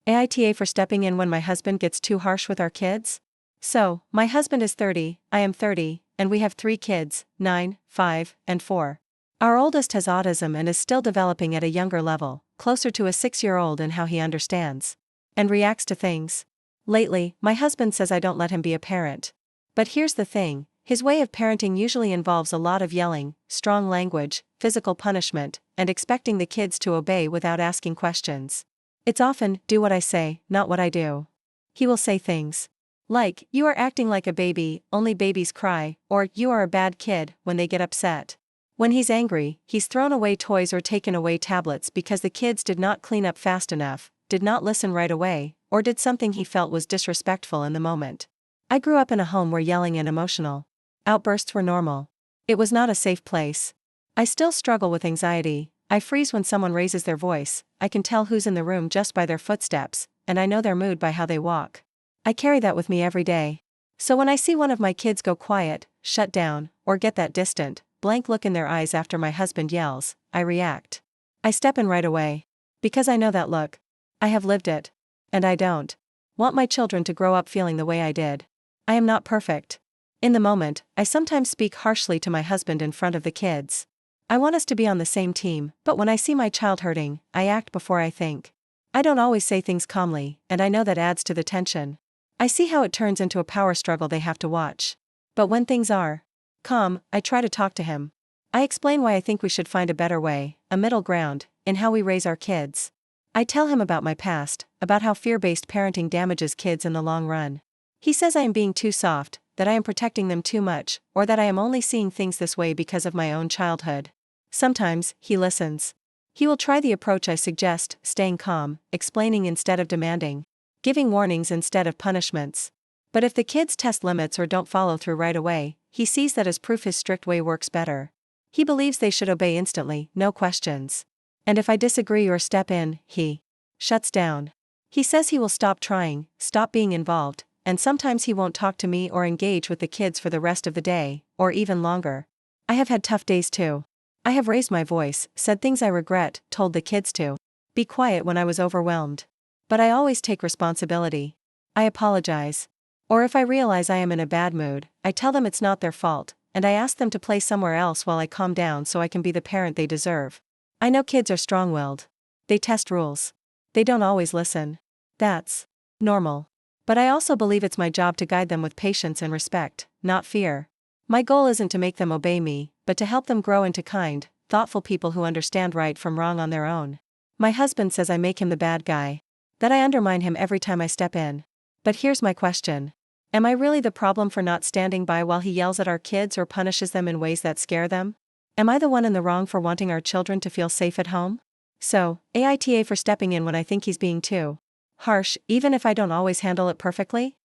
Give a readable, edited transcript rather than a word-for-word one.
AITA for stepping in when my husband gets too harsh with our kids? So, my husband is 30, I am 30, and we have 3 kids, 9, 5, and 4. Our oldest has autism and is still developing at a younger level, closer to a 6-year-old in how he understands and reacts to things. Lately, my husband says I don't let him be a parent. But here's the thing, his way of parenting usually involves a lot of yelling, strong language, physical punishment, and expecting the kids to obey without asking questions. It's often, do what I say, not what I do. He will say things like, you are acting like a baby, only babies cry, or you are a bad kid, when they get upset. When he's angry, he's thrown away toys or taken away tablets because the kids did not clean up fast enough, did not listen right away, or did something he felt was disrespectful in the moment. I grew up in a home where yelling and emotional outbursts were normal. It was not a safe place. I still struggle with anxiety. I freeze when someone raises their voice. I can tell who's in the room just by their footsteps, and I know their mood by how they walk. I carry that with me every day. So when I see one of my kids go quiet, shut down, or get that distant, blank look in their eyes after my husband yells, I react. I step in right away. Because I know that look. I have lived it. And I don't want my children to grow up feeling the way I did. I am not perfect. In the moment, I sometimes speak harshly to my husband in front of the kids. I want us to be on the same team, but when I see my child hurting, I act before I think. I don't always say things calmly, and I know that adds to the tension. I see how it turns into a power struggle they have to watch. But when things are calm, I try to talk to him. I explain why I think we should find a better way, a middle ground, in how we raise our kids. I tell him about my past, about how fear-based parenting damages kids in the long run. He says I am being too soft, that I am protecting them too much, or that I am only seeing things this way because of my own childhood. Sometimes, he listens. He will try the approach I suggest, staying calm, explaining instead of demanding, giving warnings instead of punishments. But if the kids test limits or don't follow through right away, he sees that as proof his strict way works better. He believes they should obey instantly, no questions. And if I disagree or step in, he shuts down. He says he will stop trying, stop being involved, and sometimes he won't talk to me or engage with the kids for the rest of the day, or even longer. I have had tough days too. I have raised my voice, said things I regret, told the kids to be quiet when I was overwhelmed. But I always take responsibility. I apologize. Or if I realize I am in a bad mood, I tell them it's not their fault, and I ask them to play somewhere else while I calm down so I can be the parent they deserve. I know kids are strong-willed. They test rules. They don't always listen. That's normal. But I also believe it's my job to guide them with patience and respect, not fear. My goal isn't to make them obey me, but to help them grow into kind, thoughtful people who understand right from wrong on their own. My husband says I make him the bad guy. That I undermine him every time I step in. But here's my question. Am I really the problem for not standing by while he yells at our kids or punishes them in ways that scare them? Am I the one in the wrong for wanting our children to feel safe at home? So, AITA for stepping in when I think he's being too harsh, even if I don't always handle it perfectly?